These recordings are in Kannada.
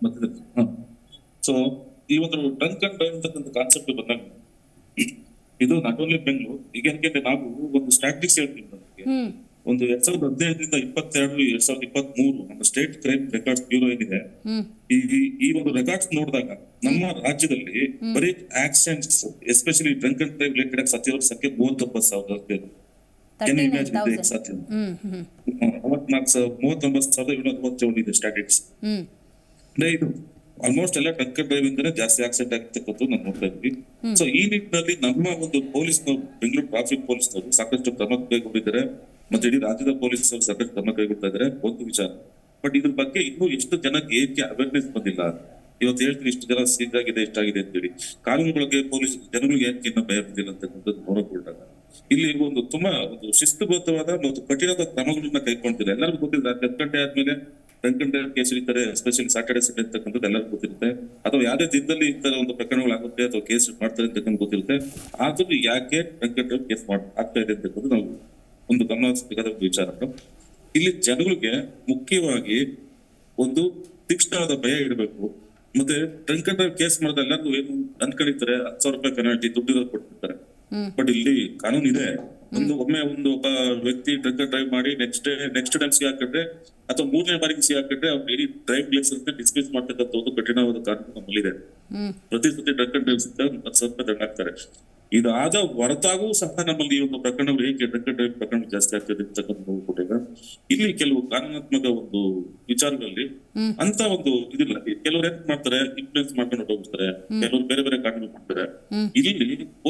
ಮತ್ತೆ ಸೊ ಈ ಒಂದು ಡ್ರಂಕ್ ಅಂಡ್ ಡ್ರೈವ್ ಅಂತಕ್ಕಂಥ ಕಾನ್ಸೆಪ್ಟ್ ಬಂದಾಗ ಇದು ನಾಟ್ ಓನ್ಲಿ ಬೆಂಗಳೂರು. ಈಗ ಯಾಕೆಂದ್ರೆ ನಾವು ಒಂದು ಸ್ಟ್ಯಾಟಿಸ್ಟಿಕ್ಸ್ ಹೇಳ್ತೀವಿ ನಮಗೆ, ಒಂದು 2015ರಿಂದ 22 2023 ನಮ್ಮ ಸ್ಟೇಟ್ ಕ್ರೈಮ್ ರೆಕಾರ್ಡ್ಸ್ ಬ್ಯೂರೋ ಏನಿದೆ, ಈ ಒಂದು ರೆಕಾರ್ಡ್ಸ್ ನೋಡಿದಾಗ ನಮ್ಮ ರಾಜ್ಯದಲ್ಲಿ ಬರೀ accidents especially drunk and drive related ಸತ್ತಿರೋರ ಸಂಖ್ಯೆ 39,000. Can you imagine the exact 39,767 ಇದೆ ಸ್ಟ್ಯಾಟಿಸ್ಟಿಕ್ಸ್. ಅಂದ್ರೆ ಇದು ಆಲ್ಮೋಸ್ಟ್ ಎಲ್ಲ ಡ್ರಂಕ್ ಅಂಡ್ ಡ್ರೈವ್ ಇಂದನೇ ಜಾಸ್ತಿ ಆಕ್ಸಿಡೆಂಟ್ ಆಗಿರ್ತಕ್ಕಂಥ ನಾವು ನೋಡ್ತಾ ಇದ್ವಿ. ಸೊ ಈ ನಿಟ್ಟಿನಲ್ಲಿ ನಮ್ಮ ಒಂದು ಪೊಲೀಸ್ನವರು, ಬೆಂಗಳೂರು ಟ್ರಾಫಿಕ್ ಪೊಲೀಸ್ನವರು ಸಾಕಷ್ಟು ಕ್ರಮ ಕೈಗೊಂಡಿದ್ದಾರೆ, ಮತ್ತೆ ಇಡೀ ರಾಜ್ಯದ ಪೊಲೀಸರು ಸಾಕಷ್ಟು ಕ್ರಮ ಕೈಗೊಳ್ತಾ ಇದ್ದಾರೆ, ಒಂದು ವಿಚಾರ. ಬಟ್ ಇದ್ರ ಬಗ್ಗೆ ಇನ್ನೂ ಎಷ್ಟು ಜನಕ್ಕೆ ಏಕೆ ಅವೇರ್ನೆಸ್ ಬಂದಿಲ್ಲ. ಇವತ್ತು ಹೇಳ್ತೀನಿ ಇಷ್ಟು ಜನ ಸೀಗಾಗಿದೆ ಇಷ್ಟಾಗಿದೆ ಅಂತೇಳಿ, ಕಾನೂನುಗಳಿಗೆ ಪೊಲೀಸ್ ಜನಗಳಿಗೆ ಯಾಕೆ ಇನ್ನೂ ಭಯ ಬಂದಿಲ್ಲ ಅಂತಕ್ಕಂಥದ್ದು ನೋಡೋಕೊಂಡಾಗ ಇಲ್ಲಿ ಒಂದು ತುಂಬಾ ಒಂದು ಶಿಸ್ತುಬದ್ಧವಾದ ಮತ್ತು ಕಠಿಣದ ಕ್ರಮಗಳನ್ನ ಕೈಗೊಂಡಿದೆ. ಎಲ್ಲರಿಗೂ ಗೊತ್ತಿದೆ 10 ಗಂಟೆ ಆದ್ಮೇಲೆ ಡ್ರಂಕ್ ಅಂಡ್ ಡ್ರೈವ್ ಕೇಸ್ ಹಿಡಿತಾರೆ, ಎಸ್ಪೆಷಲಿ ಸ್ಯಾಟರ್ಡೆ ಸಂಡೇ ಅಂತಕ್ಕಂಥದ್ದು ಎಲ್ಲರಿಗೂ ಗೊತ್ತಿರುತ್ತೆ. ಅಥವಾ ಯಾವುದೇ ದಿನದಲ್ಲಿ ಈ ತರ ಒಂದು ಪ್ರಕರಣಗಳಾಗುತ್ತೆ ಅಥವಾ ಕೇಸ್ ಮಾಡ್ತಾರೆ ಅಂತಕ್ಕಂಥ ಗೊತ್ತಿರುತ್ತೆ. ಆದ್ರೂ ಯಾಕೆ ಡ್ರಂಕ್ ಅಂಡ್ ಡ್ರೈವ್ ಕೇಸ್ ಆಗ್ತಾ ಇದೆ ಅಂತಕ್ಕಂಥದ್ದು ನಾವು ಒಂದು ಗಮನಿಸಬೇಕಾದ ವಿಚಾರ. ಇಲ್ಲಿ ಜನಗಳಿಗೆ ಮುಖ್ಯವಾಗಿ ಒಂದು ತೀಕ್ಷ್ಣವಾದ ಭಯ ಇಡಬೇಕು. ಮತ್ತೆ ಡ್ರಂಕ್ ಅಂಡ್ ಡ್ರೈವ್ ಕೇಸ್ ಮಾಡಿದ ಎಲ್ಲರಿಗೂ ಏನು ಅನ್ಕೊಂಡಿರ್ತಾರೆ, 10,000 ರೂಪಾಯಿ ಪೆನಾಲ್ಟಿ ದುಡ್ಡು ಕೊಟ್ಟಿರ್ತಾರೆ. ಬಟ್ ಇಲ್ಲಿ ಕಾನೂನು ಇದೆ. ಒಮ್ಮೆ ಒಬ್ಬ ವ್ಯಕ್ತಿ ಡ್ರಂಕ್ ಅಂಡ್ ಡ್ರೈವ್ ಮಾಡಿ ನೆಕ್ಸ್ಟ್ ಟೈಮ್ ಸಿ ಹಾಕಿದ್ರೆ ಅಥವಾ 3ನೇ ಬಾರಿಗೆ ಸಿ ಹಾಕಿದ್ರೆ ಅವ್ರು ಇಡೀ ಡ್ರೈವ್ ಲೈಸೆನ್ಸ್ ಡಿಸ್ಮಿಸ್ ಮಾಡ್ತಕ್ಕಂಥ ಒಂದು ಕಠಿಣವಾದ ಕಾನೂನು ನಮ್ಮಲ್ಲಿದೆ. ಪ್ರತಿ ಸತಿ ಡ್ರಂಕ್ ಅಂಡ್ ಡ್ರೈವ್ ಸಿಗ್ತಾರೆ 10,000 ರೂಪಾಯಿ ದಂಡ ಹಾಕ್ತಾರೆ. ಇದಾದ ಹೊರತಾಗೂ ಸಹ ನಮ್ಮಲ್ಲಿ ಈ ಒಂದು ಪ್ರಕರಣಗಳು ಹೇಗೆ ಡ್ರಂಕ್ ಅಂಡ್ ಡ್ರೈವ್ ಪ್ರಕರಣ ಜಾಸ್ತಿ ಆಗ್ತದೆ ಅಂತಕ್ಕಂಥ ನೋಡ್ಕೊಟ್ಟಾಗ ಇಲ್ಲಿ ಕೆಲವು ಕಾನೂನಾತ್ಮಕ ಒಂದು ವಿಚಾರಗಳಲ್ಲಿ ಅಂತ ಒಂದು ಇದಿಲ್ಲ. ಕೆಲವ್ರು ಏನ್ ಮಾಡ್ತಾರೆ, ಇನ್ಫ್ಲೂಯೆನ್ಸ್ ಮಾಡ್ಕೊಂಡು ಹೋಗ್ತಾರೆ, ಕೆಲವರು ಬೇರೆ ಬೇರೆ ಕಾನೂನು ಮಾಡ್ತಾರೆ. ಇಲ್ಲಿ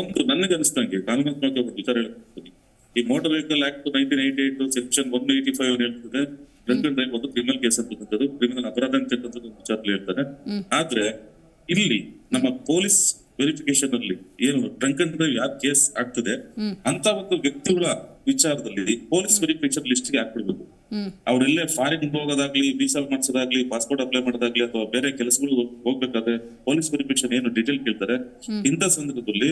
ಒಂದು ನನಗೆ ಅನಿಸ್ತಂಗೆ ಕಾನೂನಾತ್ಮಕ ಒಂದು ವಿಚಾರ ಹೇಳ್ತೀನಿ. ಈ ಮೋಟಾರ್ ವೆಹಿಕಲ್ ಆಕ್ಟ್ 1988 ಸೆಕ್ಷನ್ 185 ಹೇಳ್ತದೆ ಡ್ರಂಕ್ ಅಂಡ್ ಡ್ರೈವ್ ಒಂದು ಕ್ರಿಮಿನಲ್ ಕೇಸ್ ಅಂತಕ್ಕಂಥದ್ದು, ಕ್ರಿಮಿನಲ್ ಅಪರಾಧ ಅಂತಕ್ಕಂಥದ್ದು ಒಂದು ವಿಚಾರದಲ್ಲಿ ಹೇಳ್ತಾರೆ. ಆದ್ರೆ ಇಲ್ಲಿ ನಮ್ಮ ಪೊಲೀಸ್ ವೆರಿಫಿಕೇಶನ್ ಅಲ್ಲಿ ಏನು ಡ್ರಂಕ್ ಅಂಡ್ ಡ್ರೈವ್ ಯಾವ ಕೇಸ್ ಆಗ್ತದೆ ಅಂತ ಒಂದು ವ್ಯಕ್ತಿಗಳ ವಿಚಾರದಲ್ಲಿ ಪೊಲೀಸ್ ವೆರಿಫಿಕೇಶನ್ ಲಿಸ್ಟ್ ಗೆ ಹಾಕ್ಬಿಡ್ಬೇಕು. ಅವ್ರೆಲ್ಲೇ ಫಾರಿನ್ ಹೋಗೋದಾಗ್ಲಿ, ವೀಸಾ ಮಾಡಿಸೋದಾಗ್ಲಿ, ಪಾಸ್ಪೋರ್ಟ್ ಅಪ್ಲೈ ಮಾಡೋದಾಗ್ಲಿ ಅಥವಾ ಬೇರೆ ಕೆಲಸಗಳು ಹೋಗ್ಬೇಕಾದ್ರೆ ಪೊಲೀಸ್ ವೆರಿಫಿಕೇಶನ್ ಏನು ಡೀಟೇಲ್ ಕೇಳ್ತಾರೆ. ಇಂಥ ಸಂದರ್ಭದಲ್ಲಿ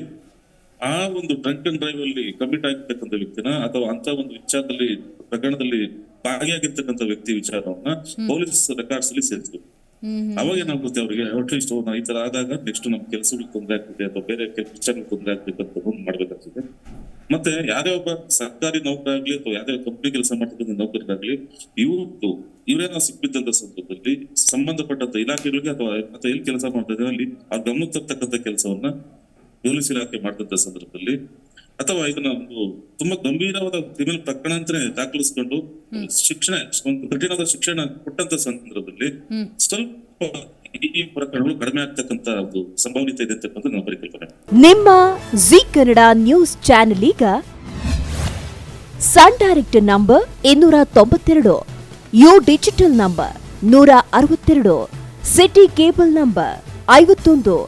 ಆ ಒಂದು ಡ್ರಂಕ್ ಅಂಡ್ ಡ್ರೈವ್ ಅಲ್ಲಿ ಕಮಿಟ್ ಆಗಿರ್ತಕ್ಕಂಥ ವ್ಯಕ್ತಿನ ಅಥವಾ ಅಂತ ಒಂದು ವಿಚಾರದಲ್ಲಿ ಪ್ರಕರಣದಲ್ಲಿ ಭಾಗಿಯಾಗಿರ್ತಕ್ಕಂಥ ವ್ಯಕ್ತಿ ವಿಚಾರವನ್ನ ಪೊಲೀಸ್ ರೆಕಾರ್ಡ್ಸ್ ಅಲ್ಲಿ ಸೇರಿಸಬೇಕು. ಅವಾಗ ಏನಾಗುತ್ತೆ ಅವ್ರಿಗೆ, ಅಟ್ಲೀಸ್ಟ್ ಈ ತರ ಆದಾಗ ನೆಕ್ಸ್ಟ್ ನಮ್ ಕೆಲಸಗಳಿಗೆ ತೊಂದರೆ ಆಗ್ತದೆ ಅಥವಾ ಬೇರೆ ವಿಚಾರಗಳಿಗೆ ತೊಂದರೆ ಆಗ್ಬೇಕಂತ ಮಾಡ್ಬೇಕಾಗ್ತದೆ. ಮತ್ತೆ ಯಾವ್ದೇ ಒಬ್ಬ ಸರ್ಕಾರಿ ನೌಕರಾಗ್ಲಿ ಅಥವಾ ಯಾವ್ದೇ ಕಂಪ್ನಿ ಕೆಲಸ ಮಾಡ್ತಕ್ಕಂಥ ನೌಕರರಾಗ್ಲಿ ಇವರೇನೋ ಸಿಕ್ಬಿದ್ದಂತ ಸಂದರ್ಭದಲ್ಲಿ ಸಂಬಂಧಪಟ್ಟಂತ ಇಲಾಖೆಗಳಿಗೆ ಅಥವಾ ಎಲ್ಲಿ ಕೆಲಸ ಮಾಡ್ತಾರೆ ಅಲ್ಲಿ ಆ ಗಮನಕ್ಕೆ ತರ್ತಕ್ಕಂಥ ಕೆಲಸವನ್ನ ಪೊಲೀಸ್ ಇಲಾಖೆ ಮಾಡಿದಂತ ಸಂದರ್ಭದಲ್ಲಿ ಅಥವಾ ಇದನ್ನ ಒಂದು ತುಂಬಾ ಗಂಭೀರವಾದ ಕ್ರಿಮಿನಲ್ ಪ್ರಕರಣ ಅಂತಾನೆ ದಾಖಲಿಸಿಕೊಂಡು ಶಿಕ್ಷಣ ಒಂದು ಕಠಿಣವಾದ ಶಿಕ್ಷಣ ಕೊಟ್ಟಂತ ಸಂದರ್ಭದಲ್ಲಿ ಸ್ವಲ್ಪ ಈ ಪ್ರಕರಣಗಳು ಕಡಿಮೆ ಆಗ್ತಕ್ಕಂತ ಒಂದು ಸಂಭಾವ್ಯತೆ ಇದೆ ಅಂತಕ್ಕಂಥ ನಮ್ಮ ಪರಿಕಲ್ಪನೆ. ನಿಮ್ಮ ಜಿ ಕನ್ನಡ ನ್ಯೂಸ್ ಚಾನೆಲ್ ಈಗ sun direct number 292, U digital number 162, city cable number 51,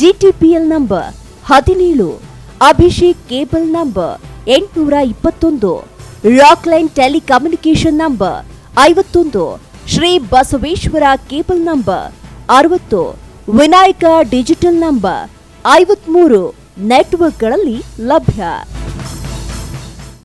GTPL number 17, Abhishek cable number 821, rock line telecommunication number 51, Shri Basaveshwara cable number 60, Vinayaka digital number 53 ನೆಟ್ವರ್ಕ್ಗಳಲ್ಲಿ ಲಭ್ಯ.